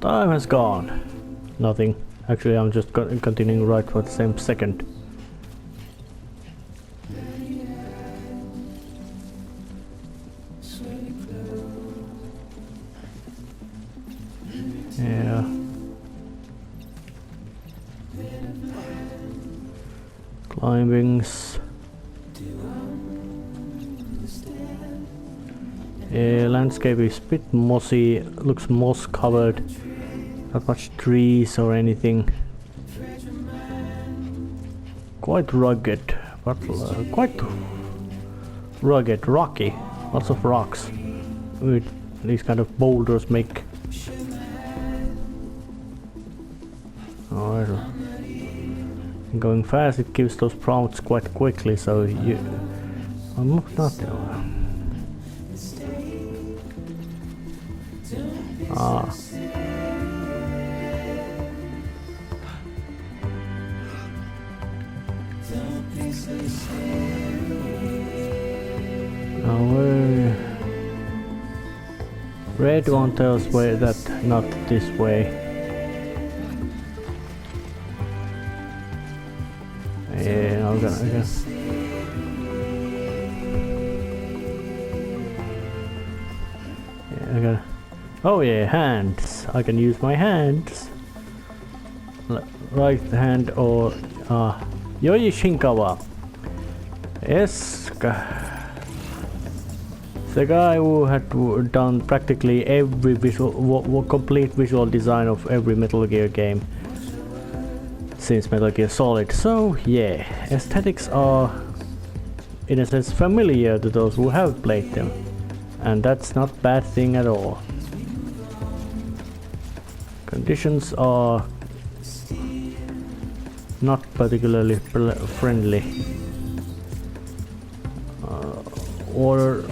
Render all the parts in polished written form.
Time has gone. Nothing. Actually, I'm just continuing right for the same second. Yeah. Climbings. Yeah, landscape is a bit mossy, looks moss covered. Not much trees or anything. Quite rugged, but quite rugged, rocky. Lots of rocks. With these kind of boulders make. Alright. Going fast, it gives those prompts quite quickly, so you. I'm not. Ah. Now red one tells where that not this way. Yeah, I'm gonna. Yeah, I gotta. Oh yeah, hands. I can use my hands. Right hand or Yoi Shinkawa. Yes. The guy who had done practically every complete visual design of every Metal Gear game since Metal Gear Solid. So yeah, aesthetics are in a sense familiar to those who have played them, and that's not a bad thing at all. Conditions are not particularly friendly. Water.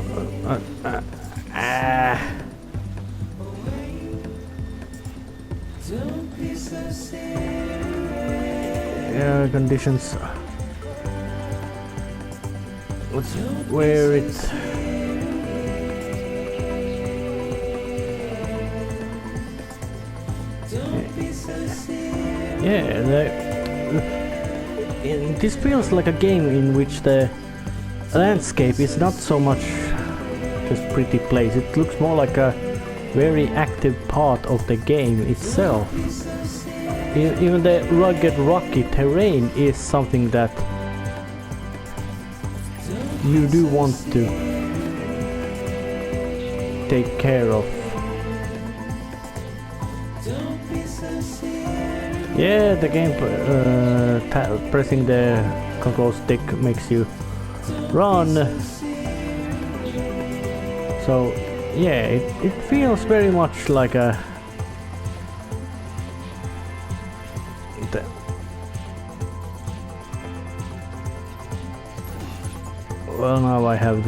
Yeah, conditions. Let's wear it. Yeah, this feels like a game in which the landscape is not so much just pretty place. It looks more like a very active part of the game itself. Even the rugged rocky terrain is something that you do want to take care of. Yeah, the game pressing the control stick makes you run. So yeah, it feels very much like a well, now I have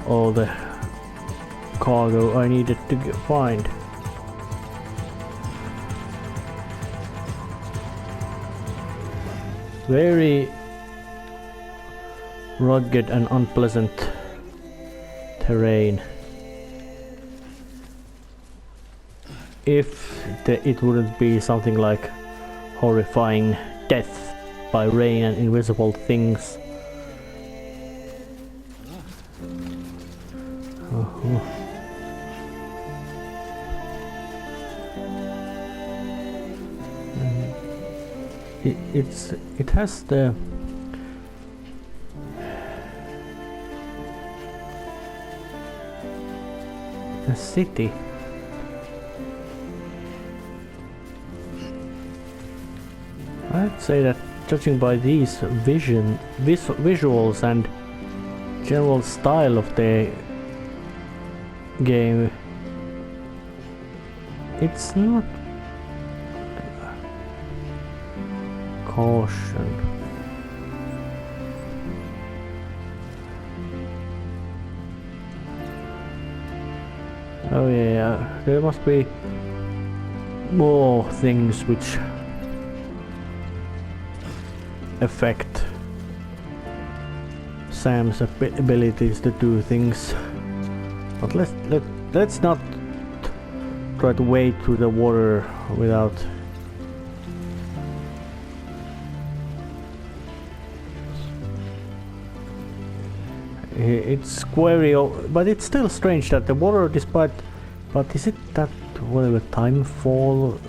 all the cargo I needed to find. Very rugged and unpleasant terrain. If it wouldn't be something like horrifying death by rain and invisible things. It has the city. I'd say that judging by these visuals and general style of the game, it's not caution. Oh yeah, there must be more things which affect Sam's abilities to do things. But let's not try to wade through the water without... It's scary, but it's still strange that the water, despite... But is it that whatever time fall?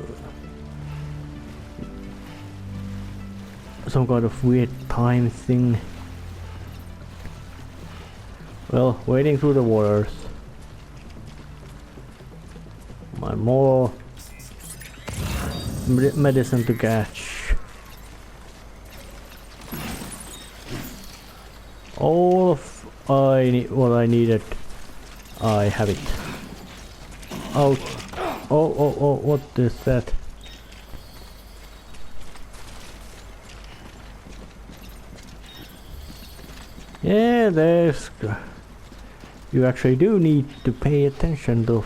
Some kind of weird time thing. Well, wading through the waters. More medicine to catch. All of what I needed, I have it. Oh, what is that? Yeah, there's... You actually do need to pay attention to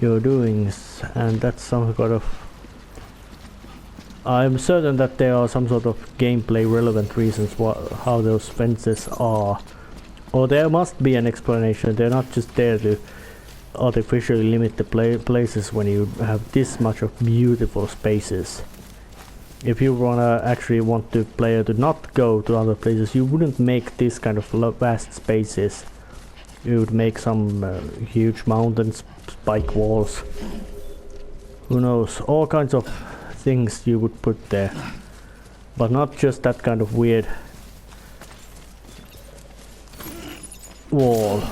your doings, and that's some sort of... I'm certain that there are some sort of gameplay relevant reasons how those fences are. Or there must be an explanation. They're not just there to artificially limit the places when you have this much of beautiful spaces. If you actually want the player to not go to other places, you wouldn't make this kind of vast spaces. You would make some huge mountains, spike walls. Who knows? All kinds of things you would put there. But not just that kind of weird wall.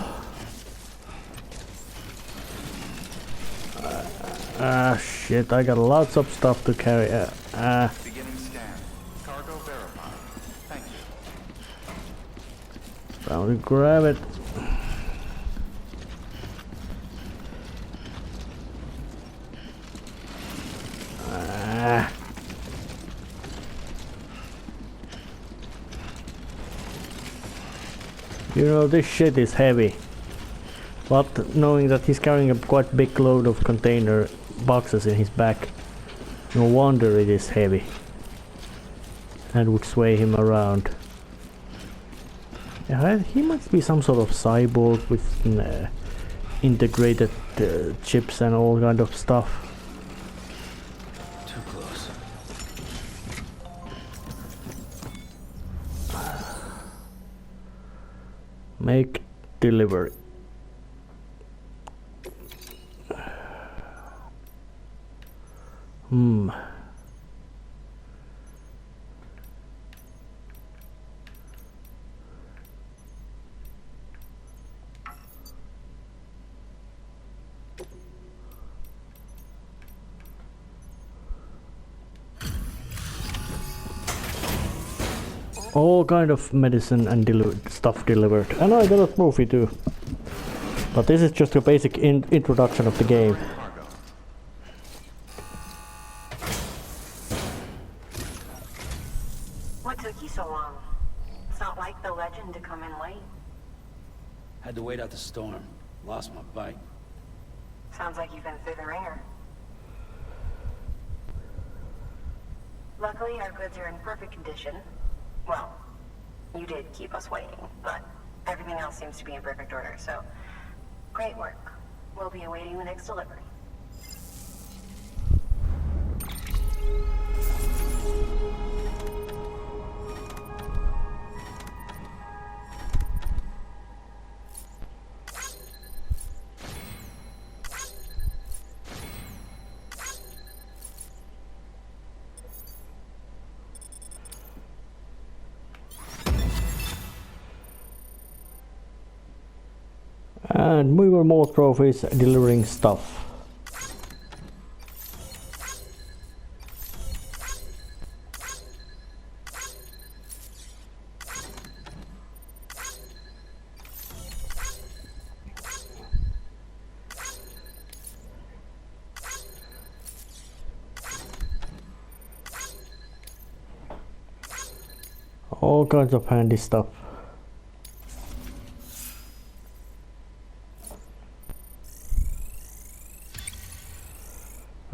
Shit, I got lots of stuff to carry. Beginning scan. Cargo verified. Thank you. Down to grab it. You know, this shit is heavy. But knowing that he's carrying a quite big load of container boxes in his back, no wonder it is heavy. And would sway him around. Yeah, he must be some sort of cyborg with integrated chips and all kind of stuff. Too close. Make delivery. All kind of medicine and stuff delivered. And I got a trophy too. But this is just a basic introduction of the game. What took you so long? It's not like the legend to come in late. Had to wait out the storm. Lost my bike. Sounds like you've been through the ringer. Luckily, our goods are in perfect condition. Well, you did keep us waiting, but everything else seems to be in perfect order, so great work. We'll be awaiting the next delivery. And we were more trophies delivering stuff. All kinds of handy stuff.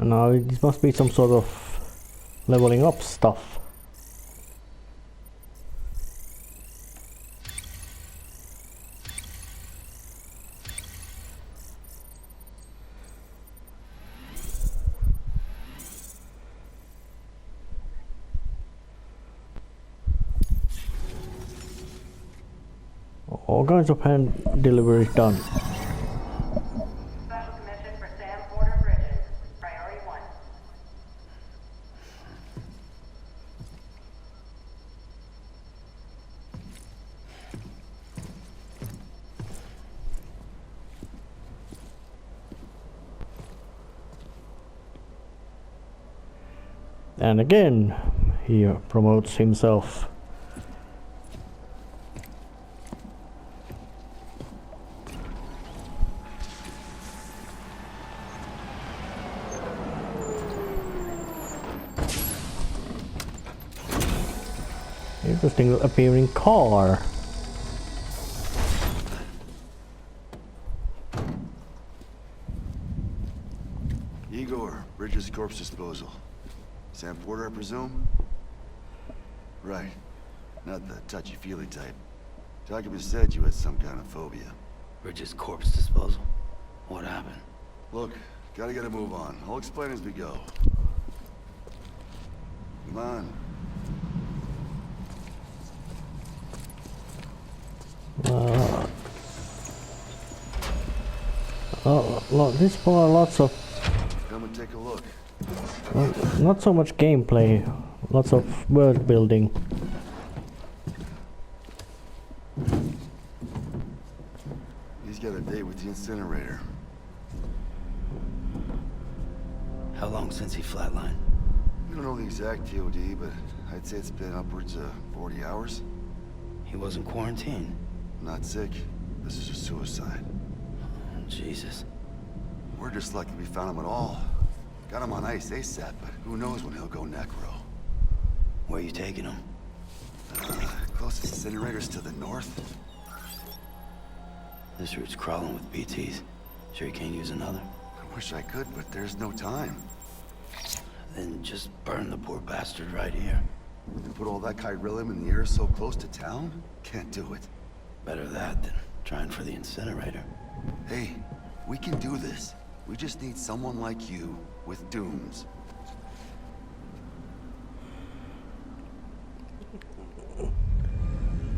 And now this must be some sort of leveling up stuff. all kinds of hand delivery done. Special commission for Sam Porter Bridges. Priority 1. And again, he promotes himself. Interesting appearing car. Igor, Bridges Corpse Disposal. Sam Porter, I presume? Right. Not the touchy-feely type. Document said you had some kind of phobia. Bridges corpse disposal. What happened? Look, gotta get a move on. I'll explain as we go. Come on. This bar, lots of Come and take a look. not so much gameplay, lots of world building. He's got a date with the incinerator. How long since he flatlined? We don't know the exact TOD, but I'd say it's been upwards of 40 hours. He wasn't quarantined. Not sick. This is a suicide. Oh, Jesus. We're just lucky we found him at all. Got him on ice ASAP, but who knows when he'll go necro. Where you taking him? Closest incinerator's to the north. This route's crawling with BTs. Sure you can't use another? I wish I could, but there's no time. Then just burn the poor bastard right here. And put all that chiralium in the air so close to town? Can't do it. Better that than trying for the incinerator. Hey, we can do this. We just need someone like you with dooms.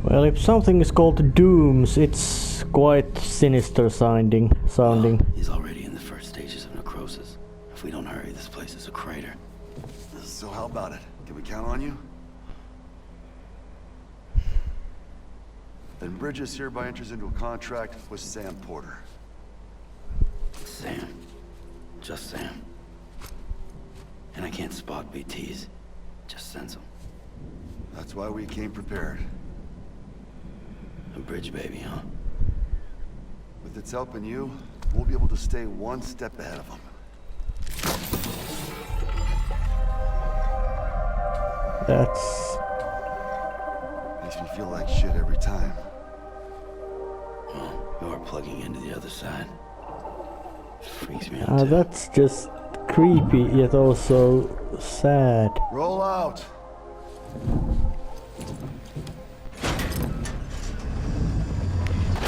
Well, if something is called dooms, it's quite sinister sounding. Well, he's already in the first stages of necrosis. If we don't hurry, this place is a crater. So how about it? Can we count on you? Then Bridges hereby enters into a contract with Sam Porter. Sam. Just Sam. And I can't spot BTs. Just sense them. That's why we came prepared. A bridge baby, huh? With its help and you, we'll be able to stay one step ahead of them. That's... Makes me feel like shit every time. Well, you're plugging into the other side. Freaks me out too. that's just creepy, yet also sad. Roll out!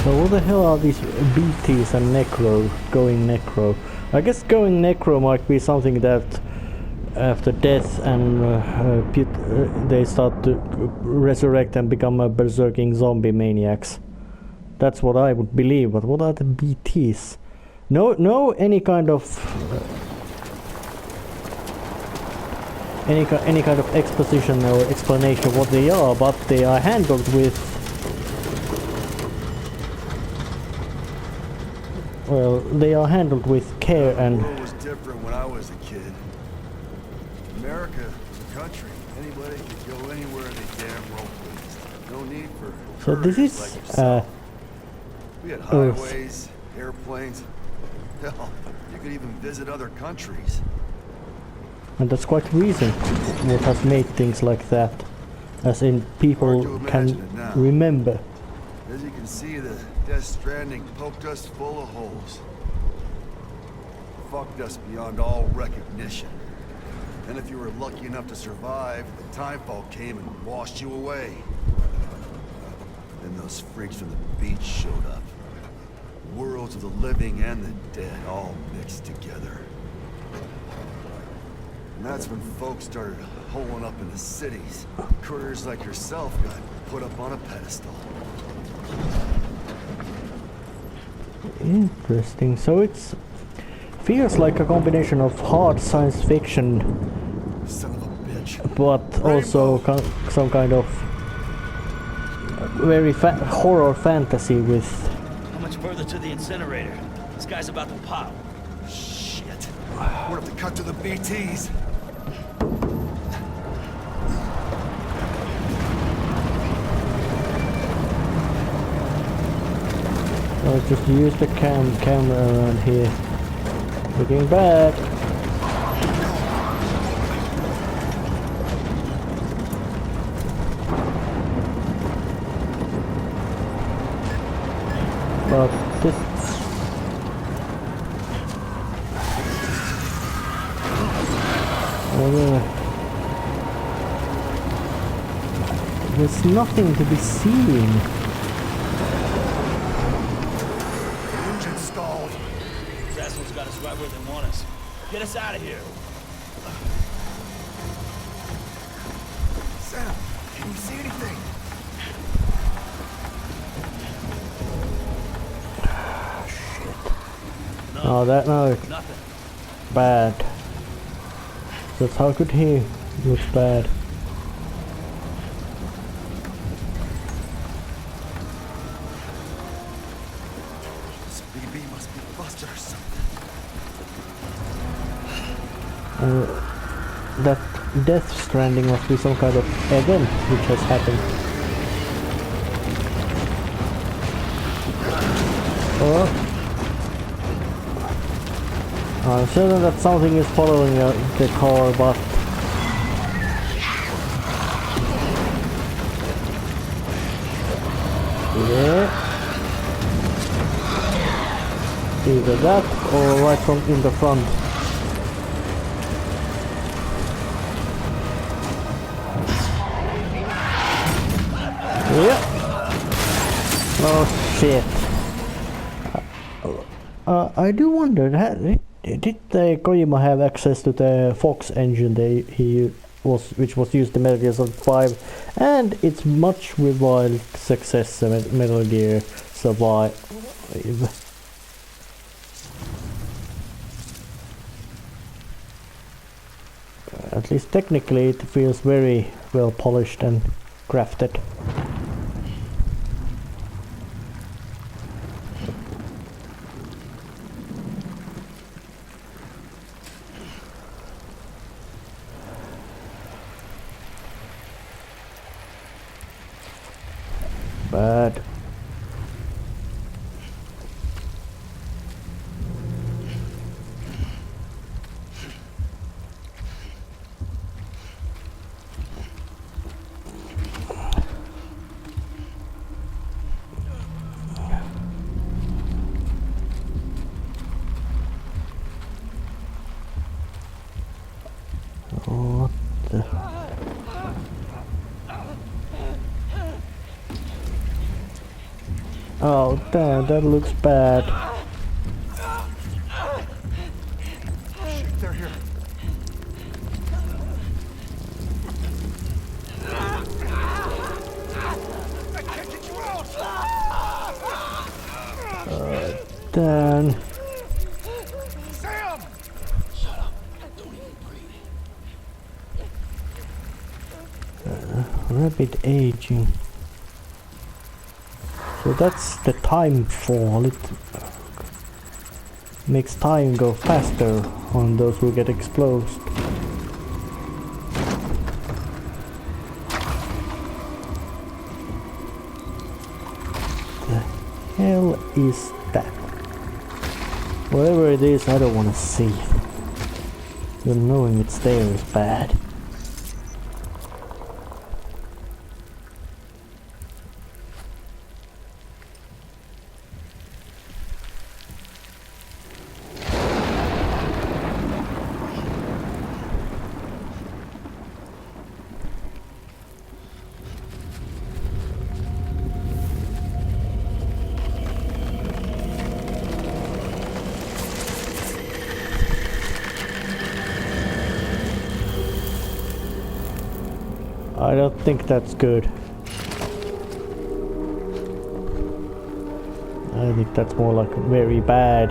So what the hell are these BTs and Necro, going Necro? I guess going Necro might be something that after death and they start to resurrect and become a berserking zombie maniacs. That's what I would believe, but what are the BTs? No any kind of any kind of exposition or explanation of what they are, but they are handled with, well, they are handled with care and... The world was different when I was a kid. America was a country. Anybody could go anywhere they damn well pleased. No need for So this couriers is like yourself. We had Earth. highways, airplanes. Hell, you could even visit other countries. And that's quite recent what has made things like that. As in, people Hard to can imagine it now. remember. As you can see, the Death Stranding poked us full of holes. Fucked us beyond all recognition. And if you were lucky enough to survive, the timefall came and washed you away. Then those freaks from the beach showed up. Worlds of the living and the dead all mixed together. And that's when folks started holing up in the cities. Couriers like yourself got put up on a pedestal. Interesting. So it's feels like a combination of hard science fiction, Son of a bitch. but also some kind of very horror fantasy with. How much further to the incinerator? This guy's about to pop. Shit. We'll have to cut to the BTs. I'll just use the camera around here. Looking bad. But this... there's nothing to be seen. Engine stalled. These assholes got us right where they want us. Get us out of here. Sam, can you see anything? Oh, that no, Nothing. bad. That's how could he looks bad. This BB must be busted or something. That Death Stranding must be some kind of event which has happened. Oh. I'm certain that something is following the car, but... yeah. Either that or right from in the front. Yeah. Oh shit. I do wonder, did Kojima have access to the Fox engine which was used in Metal Gear Solid 5 and its much reviled successor Metal Gear Survive? At least technically it feels very well polished and crafted. But what the... oh damn, that looks bad. Shit, they're here. I can't get you out! Then Sam! Shut up. Don't even breathe. rapid aging. So that's the time fall. It makes time go faster on those who get exploded. The hell is that? Whatever it is, I don't want to see it. But knowing it's there is bad. I don't think that's good. I I think that's more like very bad.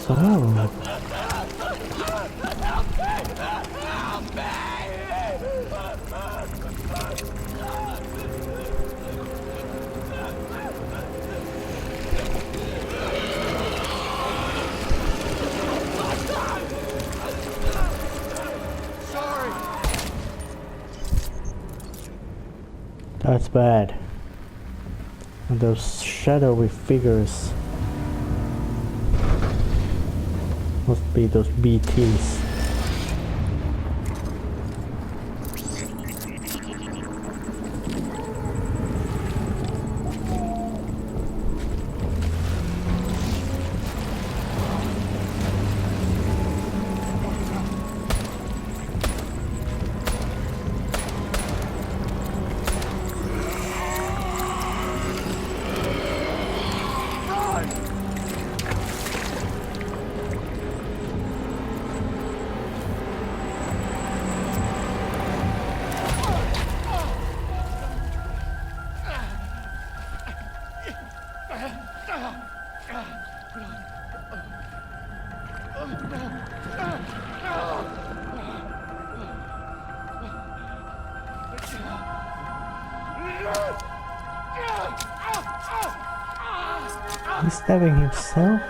So that's bad. And those shadowy figures must be those BTs. He's stabbing himself?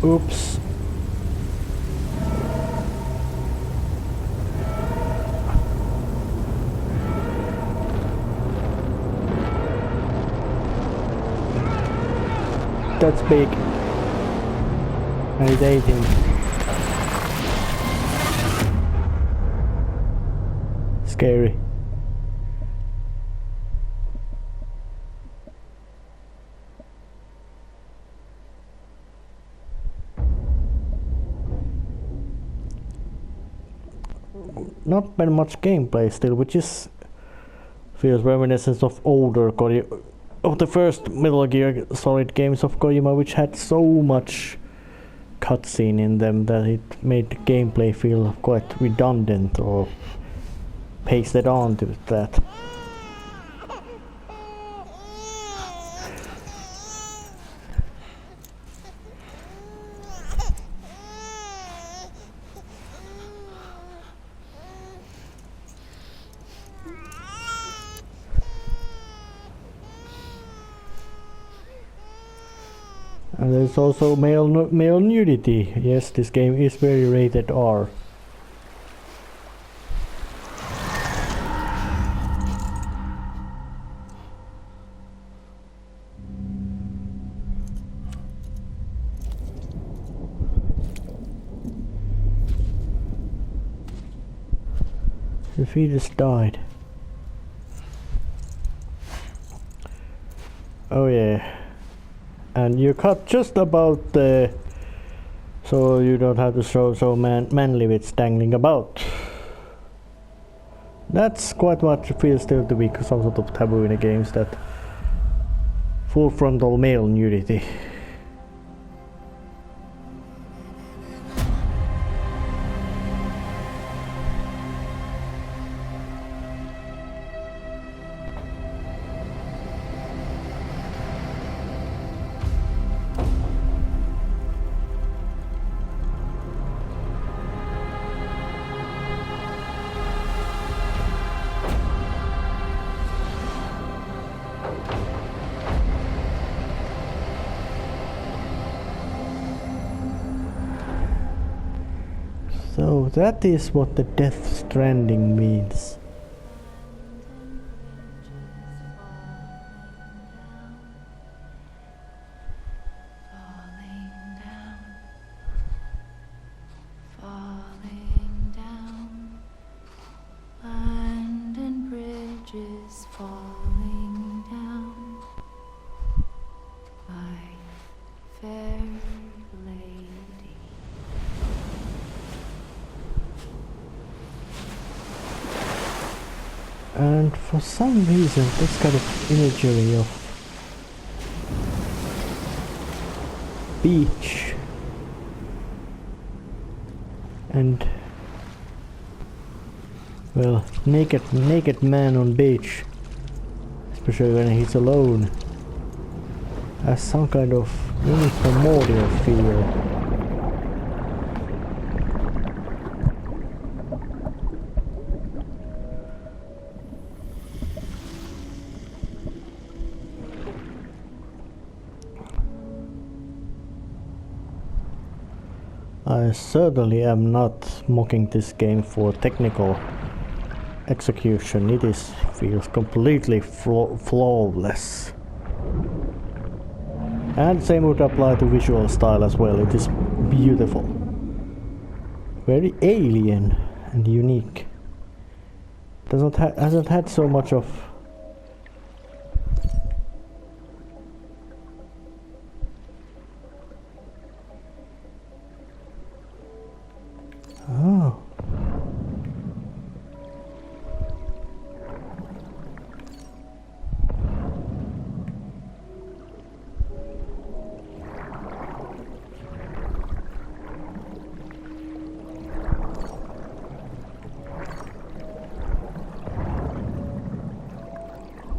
Oops. That's big. And it ate him. Scary. Not very much gameplay still, which is feels reminiscent of older of the first Metal Gear Solid games of Kojima, which had so much cutscene in them that it made the gameplay feel quite redundant or pasted on to that. And there's also male nudity. Yes, this game is very rated R. The fetus died. Oh yeah. And you cut just about the so you don't have to show so manly bits dangling about. That's quite what it feels still to be some sort of taboo in the games, that full frontal male nudity. So that is what the Death Stranding means. And for some reason, this kind of imagery of beach and, well, naked man on beach, especially when he's alone, has some kind of really primordial feel. I certainly am not mocking this game for technical execution. It feels completely flawless. And same would apply to visual style as well. It is beautiful. Very alien and unique. Hasn't had so much of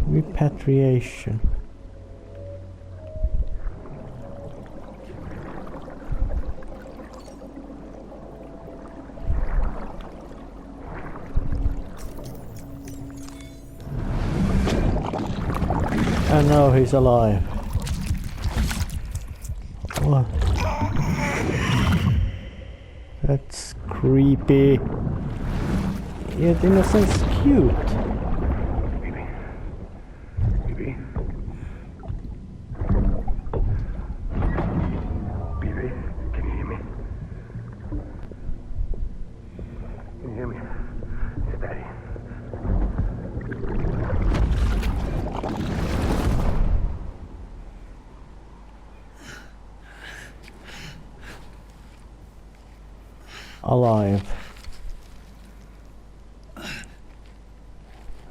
repatriation. And now he's alive. What? That's creepy. Yet in a sense cute. Alive.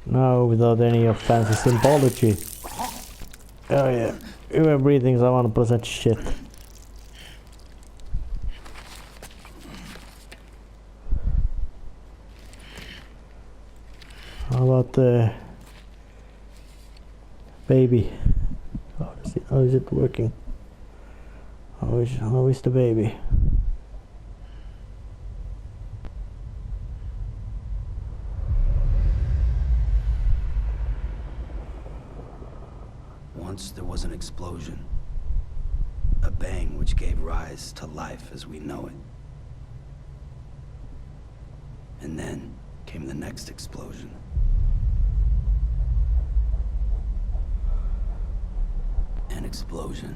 Now without any of fancy symbology. Oh yeah, even breathing's 100% shit. How about the baby? How is it working? How is the baby? Once there was an explosion. A bang which gave rise to life as we know it. And then came the next explosion. An explosion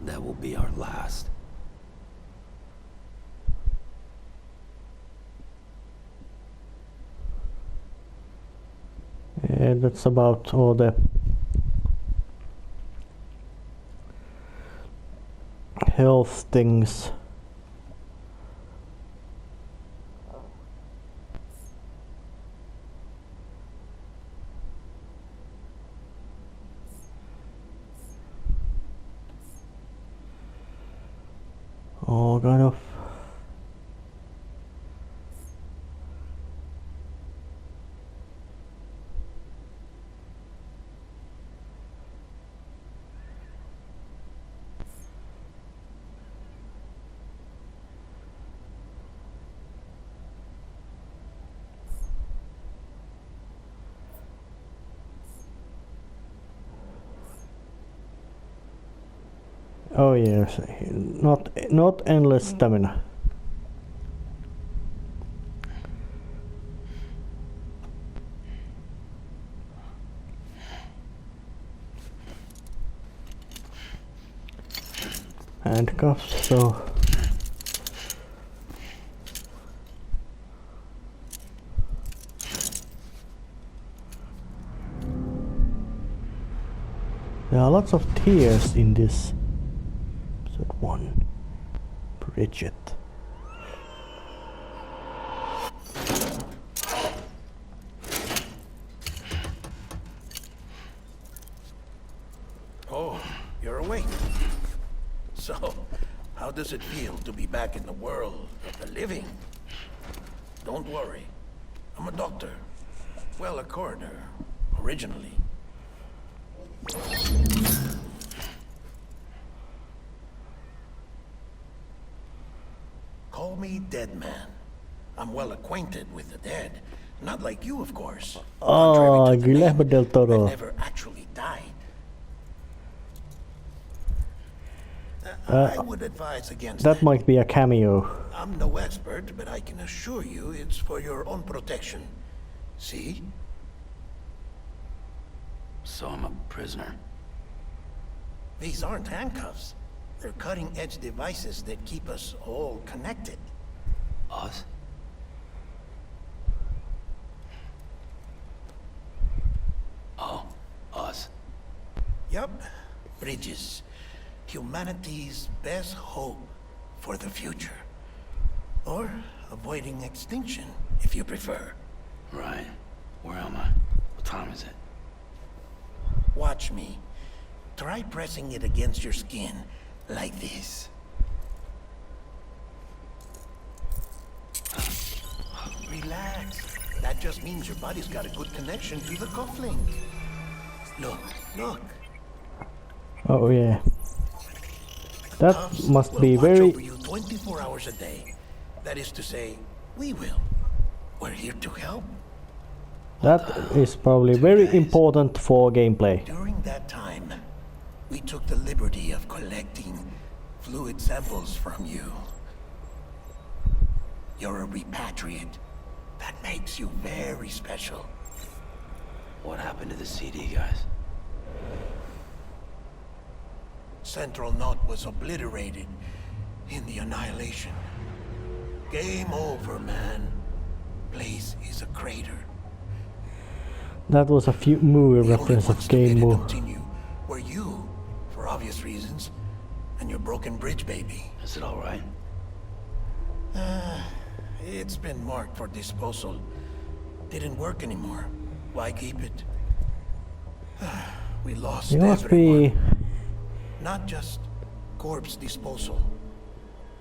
that will be our last. Yeah, that's about all the health things. All kind of oh yes, not endless stamina. Handcuffs, so there are lots of tears in this episode 1. Bridget. does it feel to be back in the world of the living? Don't worry. I'm a doctor. Well, a coroner, originally. Call me Dead Man. I'm well acquainted with the dead. Not like you, of course. Contrary to the Guillermo name, del Toro. I've never actually died. I would advise against That might be a cameo. I'm no expert, but I can assure you it's for your own protection. See? So I'm a prisoner. These aren't handcuffs. They're cutting-edge devices that keep us all connected. Us? Oh, us. Yup. Bridges. Humanity's best hope for the future. Or avoiding extinction, if you prefer. Right. Where am I? What time is it? Watch me. Try pressing it against your skin, like this. Relax. That just means your body's got a good connection to the cufflink. Look, look. Oh yeah. That Cuffs must will be watch very... over you 24 hours a day. That is to say, we will. We're here to help. That is probably very important for gameplay. During that time, we took the liberty of collecting fluid samples from you. You're a repatriate. That makes you very special. What happened to the CD, guys? Central Knot was obliterated in the annihilation. Game over, man. Place is a crater. That was a few movie The reference only of ones to let game it move. continue were you, for obvious reasons, and your broken bridge baby. Is it all right? It's been marked for disposal. Didn't work anymore. Why keep it? We lost It must everyone. be... Not just corpse disposal.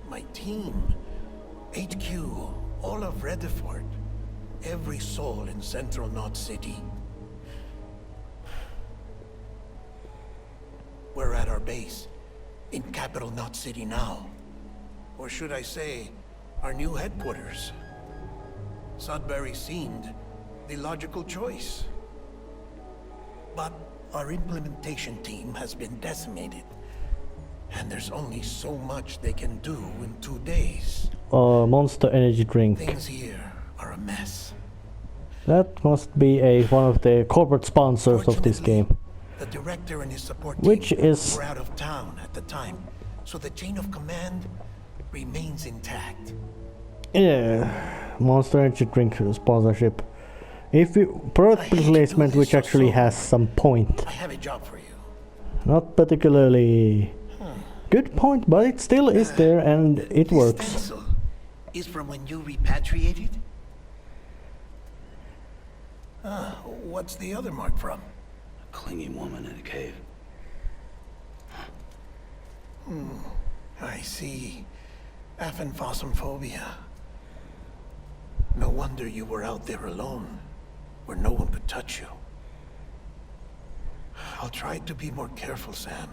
My team, HQ, all of Redford, every soul in Central Knot City. We're at our base, in Capital Knot City now. Or should I say, our new headquarters. Sudbury seemed the logical choice. But our implementation team has been decimated. And there's only so much they can do in 2 days. Monster energy drink. Things here are a mess. That must be one of the corporate sponsors of this Fortunately, game. the director and his support Which team is... were out of town at the time, so the chain of command remains intact. Yeah, Monster energy drink sponsorship. If you... Product I hate to do placement this which so actually soon. has some point. I have a job for you. Not particularly good point, but it still is there and it This works. stencil is from when you repatriated? What's the other mark from? A clinging woman in a cave. I see. Aphenphosmphobia. No wonder you were out there alone, where no one could touch you. I'll try to be more careful, Sam.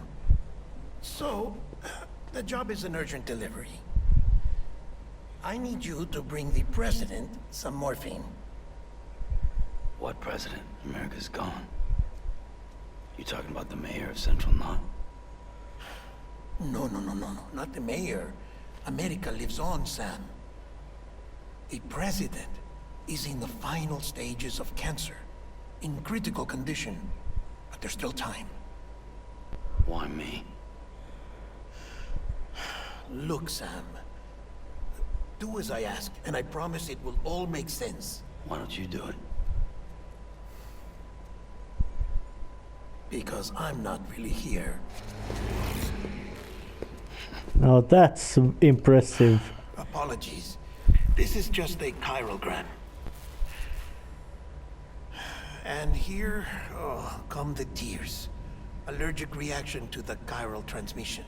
So, the job is an urgent delivery. I need you to bring the president some morphine. What president? America's gone. You talking about the mayor of Central Knot? No, not the mayor. America lives on, Sam. The president is in the final stages of cancer, in critical condition, but there's still time. Why me? Look, Sam. Do as I ask, and I promise it will all make sense. Why don't you do it? Because I'm not really here. Now that's impressive. Apologies. This is just a chirogram. And here, come the tears. Allergic reaction to the chiral transmission.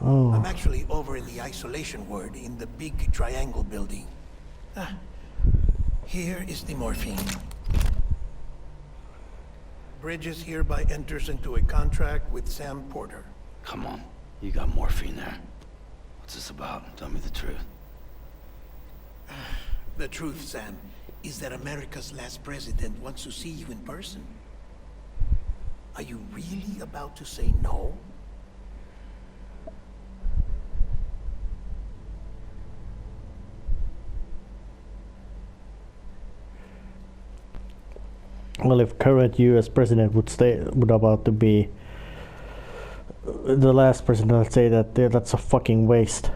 Oh. I'm actually over in the isolation ward in the big triangle building. Here is the morphine. Bridges hereby enters into a contract with Sam Porter. Come on, you got morphine there. What's this about? Tell me the truth. The truth, Sam, is that America's last president wants to see you in person. Are you really about to say no? Well, if current US president would about to be the last president, I'd say that that's a fucking waste.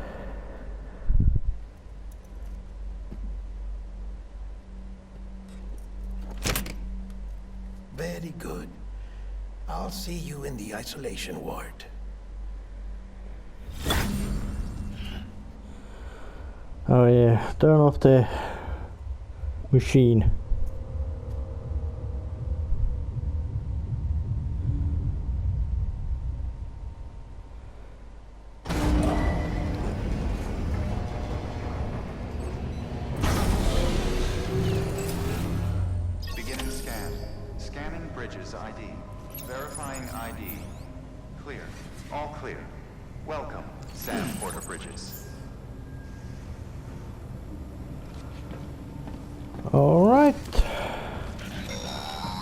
Very good. I'll see you in the isolation ward. Oh yeah, turn off the machine. Beginning scan. Scanning Bridges ID. Verifying ID. Clear. All clear. Welcome, Sam Porter Bridges. Alright.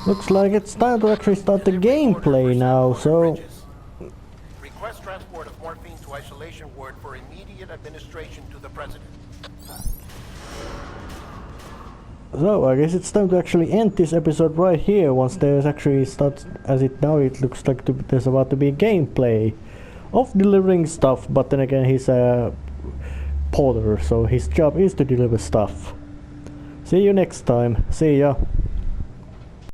Looks like it's time to actually start the gameplay now, so... Request transport of morphine to isolation ward for immediate administration to the president. So, I guess it's time to actually end this episode right here, once there's actually starts, as it now it looks like there's about to be gameplay of delivering stuff, but then again he's a porter, so his job is to deliver stuff. See you next time. See ya.